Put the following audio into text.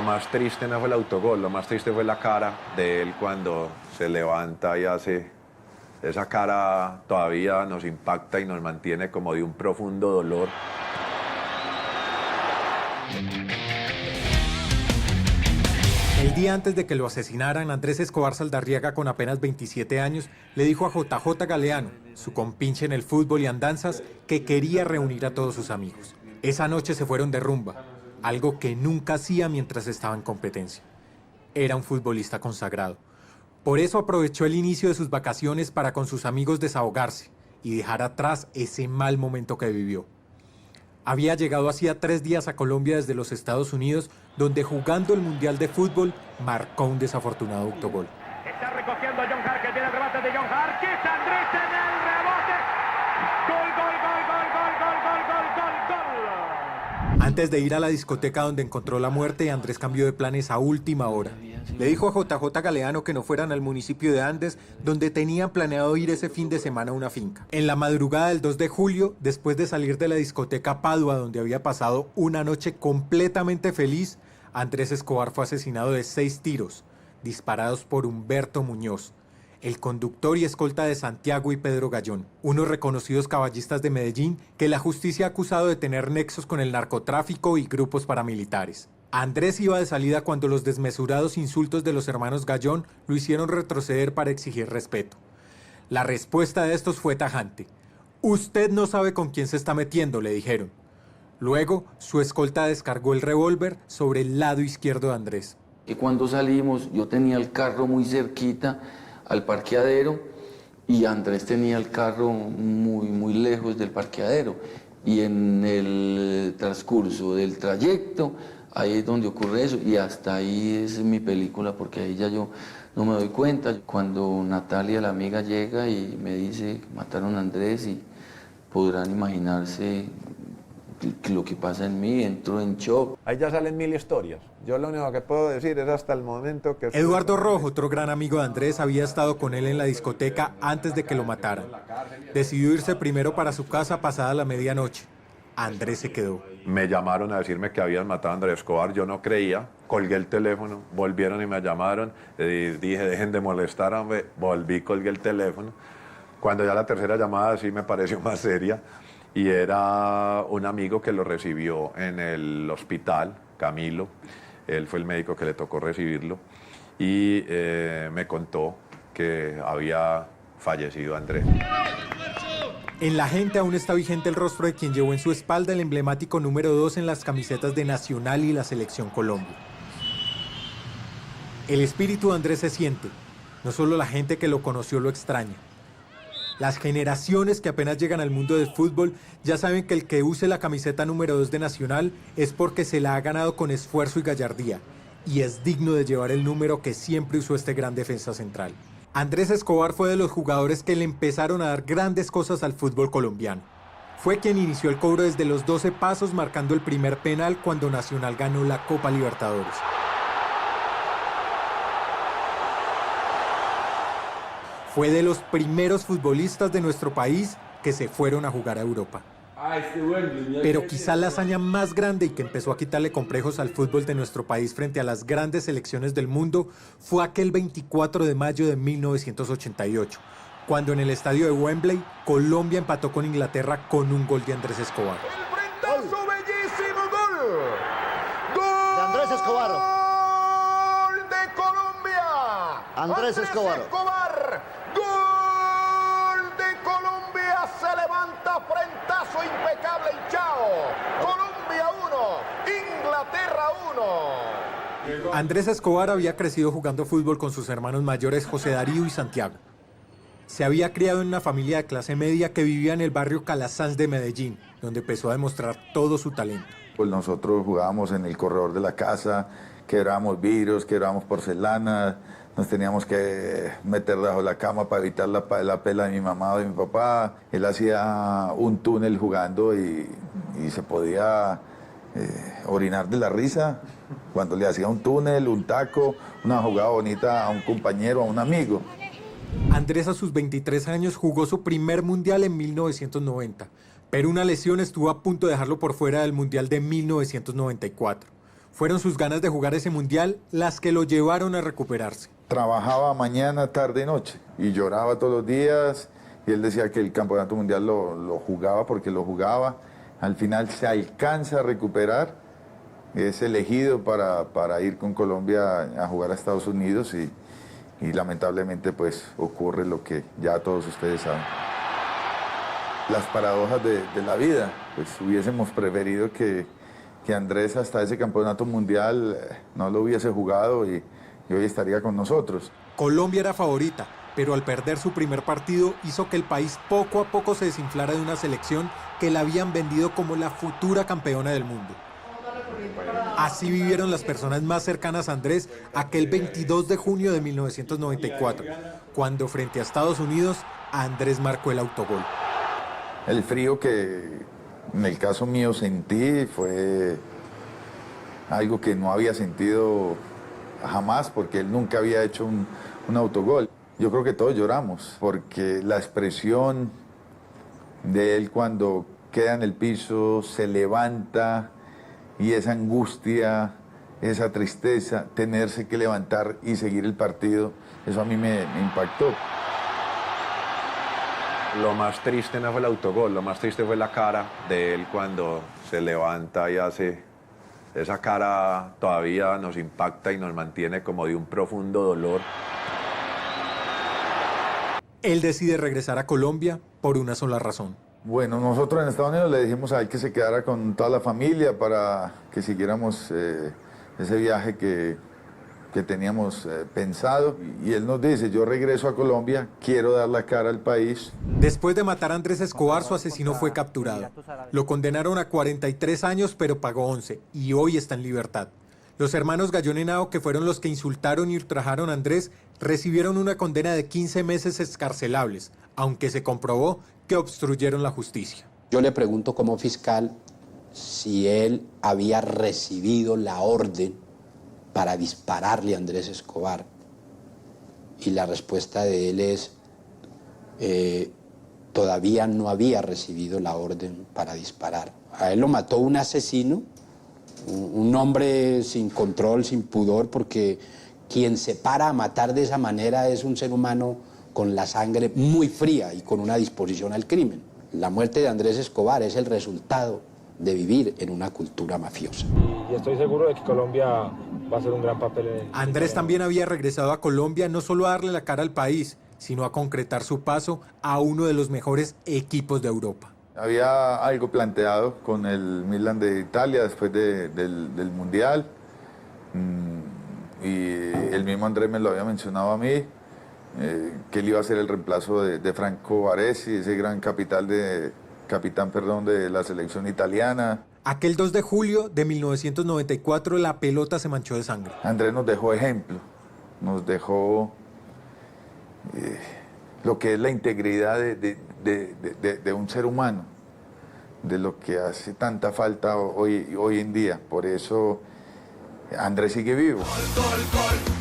más triste no fue el autogol, lo más triste fue la cara de él cuando se levanta y hace... Esa cara todavía nos impacta y nos mantiene como de un profundo dolor. El día antes de que lo asesinaran, Andrés Escobar Saldarriaga, con apenas 27 años, le dijo a JJ Galeano, su compinche en el fútbol y andanzas, que quería reunir a todos sus amigos. Esa noche se fueron de rumba, algo que nunca hacía mientras estaba en competencia. Era un futbolista consagrado. Por eso aprovechó el inicio de sus vacaciones para con sus amigos desahogarse y dejar atrás ese mal momento que vivió. Había llegado hacía 3 días a Colombia desde los Estados Unidos, donde jugando el Mundial de Fútbol marcó un desafortunado autogol. Está recogiendo John Hart, que tiene el remate de John Hart. Quita Andrés en el rebote. Gol, gol, gol, gol, gol, gol, gol, gol, gol, gol. Antes de ir a la discoteca donde encontró la muerte, Andrés cambió de planes a última hora. Le dijo a JJ Galeano que no fueran al municipio de Andes, donde tenían planeado ir ese fin de semana a una finca. En la madrugada del 2 de julio, después de salir de la discoteca Padua, donde había pasado una noche completamente feliz, Andrés Escobar fue asesinado de 6 tiros, disparados por Humberto Muñoz, el conductor y escolta de Santiago y Pedro Gallón, unos reconocidos caballistas de Medellín que la justicia ha acusado de tener nexos con el narcotráfico y grupos paramilitares. Andrés iba de salida cuando los desmesurados insultos de los hermanos Gallón lo hicieron retroceder para exigir respeto. La respuesta de estos fue tajante. «Usted no sabe con quién se está metiendo», le dijeron. Luego, su escolta descargó el revólver sobre el lado izquierdo de Andrés. Y cuando salimos, yo tenía el carro muy cerquita al parqueadero y Andrés tenía el carro muy lejos del parqueadero. Y en el transcurso del trayecto, ahí es donde ocurre eso, y hasta ahí es mi película, porque ahí ya yo no me doy cuenta. Cuando Natalia, la amiga, llega y me dice que mataron a Andrés, y podrán imaginarse lo que pasa en mí, entro en shock. Ahí ya salen 1000 historias. Yo lo único que puedo decir es hasta el momento que... Eduardo Rojo, otro gran amigo de Andrés, había estado con él en la discoteca antes de que lo mataran. Decidió irse primero para su casa pasada la medianoche. Andrés se quedó. Me llamaron a decirme que habían matado a Andrés Escobar, yo no creía, colgué el teléfono, volvieron y me llamaron, dije, dejen de molestar, hombre, volví, colgué el teléfono. Cuando ya la tercera llamada sí me pareció más seria, y era un amigo que lo recibió en el hospital, Camilo, él fue el médico que le tocó recibirlo, y me contó que había fallecido Andrés. En la gente aún está vigente el rostro de quien llevó en su espalda el emblemático número 2 en las camisetas de Nacional y la Selección Colombia. El espíritu de Andrés se siente, no solo la gente que lo conoció lo extraña. Las generaciones que apenas llegan al mundo del fútbol ya saben que el que use la camiseta número 2 de Nacional es porque se la ha ganado con esfuerzo y gallardía, y es digno de llevar el número que siempre usó este gran defensa central. Andrés Escobar fue de los jugadores que le empezaron a dar grandes cosas al fútbol colombiano. Fue quien inició el cobro desde los 12 pasos, marcando el primer penal cuando Nacional ganó la Copa Libertadores. Fue de los primeros futbolistas de nuestro país que se fueron a jugar a Europa. Pero quizá la hazaña más grande y que empezó a quitarle complejos al fútbol de nuestro país frente a las grandes selecciones del mundo fue aquel 24 de mayo de 1988, cuando en el estadio de Wembley, Colombia empató con Inglaterra con un gol de Andrés Escobar. ¡El frentazo, bellísimo gol! ¡Gol! De Andrés Escobar. ¡Gol de Colombia! Andrés Escobar. ¡Gol de Colombia! Se levanta, frentazo impecable y chao. Colombia 1, Inglaterra 1. Andrés Escobar había crecido jugando fútbol con sus hermanos mayores José Darío y Santiago. Se había criado en una familia de clase media que vivía en el barrio Calasanz de Medellín, donde empezó a demostrar todo su talento. Pues nosotros jugábamos en el corredor de la casa, quebrábamos vidrios, quebrábamos porcelana, nos teníamos que meter debajo de la cama para evitar la pela de mi mamá o de mi papá. Él hacía un túnel jugando y se podía orinar de la risa cuando le hacía un túnel, un taco, una jugada bonita a un compañero, a un amigo. Andrés a sus 23 años jugó su primer mundial en 1990, pero una lesión estuvo a punto de dejarlo por fuera del mundial de 1994. Fueron sus ganas de jugar ese mundial las que lo llevaron a recuperarse. Trabajaba mañana, tarde y noche y lloraba todos los días y él decía que el campeonato mundial lo jugaba porque lo jugaba. Al final se alcanza a recuperar, es elegido para ir con Colombia a jugar a Estados Unidos y lamentablemente pues ocurre lo que ya todos ustedes saben. Las paradojas de la vida, pues hubiésemos preferido que Andrés hasta ese campeonato mundial no lo hubiese jugado y hoy estaría con nosotros. Colombia era favorita, pero al perder su primer partido hizo que el país poco a poco se desinflara de una selección que la habían vendido como la futura campeona del mundo. Así vivieron las personas más cercanas a Andrés aquel 22 de junio de 1994, cuando frente a Estados Unidos, Andrés marcó el autogol. El frío que en el caso mío sentí fue algo que no había sentido jamás porque él nunca había hecho un autogol. Yo creo que todos lloramos porque la expresión de él cuando queda en el piso, se levanta y esa angustia, esa tristeza, tenerse que levantar y seguir el partido, eso a mí me impactó. Lo más triste no fue el autogol, lo más triste fue la cara de él cuando se levanta y hace... Esa cara todavía nos impacta y nos mantiene como de un profundo dolor. Él decide regresar a Colombia por una sola razón. Bueno, nosotros en Estados Unidos le dijimos a él que se quedara con toda la familia para que siguiéramos ese viaje que teníamos pensado. Y él nos dice, yo regreso a Colombia, quiero dar la cara al país. Después de matar a Andrés Escobar, su asesino fue capturado. Lo condenaron a 43 años, pero pagó 11, y hoy está en libertad. Los hermanos Gallón Henao, que fueron los que insultaron y ultrajaron a Andrés, recibieron una condena de 15 meses excarcelables, aunque se comprobó que obstruyeron la justicia. Yo le pregunto como fiscal si él había recibido la orden para dispararle a Andrés Escobar. Y la respuesta de él es, todavía no había recibido la orden para disparar. A él lo mató un asesino, un hombre sin control, sin pudor, porque quien se para a matar de esa manera es un ser humano con la sangre muy fría y con una disposición al crimen. La muerte de Andrés Escobar es el resultado de vivir en una cultura mafiosa. Y estoy seguro de que Colombia va a hacer un gran papel en el... Andrés también había regresado a Colombia no solo a darle la cara al país, sino a concretar su paso a uno de los mejores equipos de Europa. Había algo planteado con el Milan de Italia después del Mundial. Y el mismo Andrés me lo había mencionado a mí, que él iba a ser el reemplazo de Franco Baresi, ese gran capitán de la selección italiana. Aquel 2 de julio de 1994 la pelota se manchó de sangre. Andrés nos dejó ejemplo, nos dejó lo que es la integridad de un ser humano, de lo que hace tanta falta hoy en día. Por eso Andrés sigue vivo. Gol, gol, gol.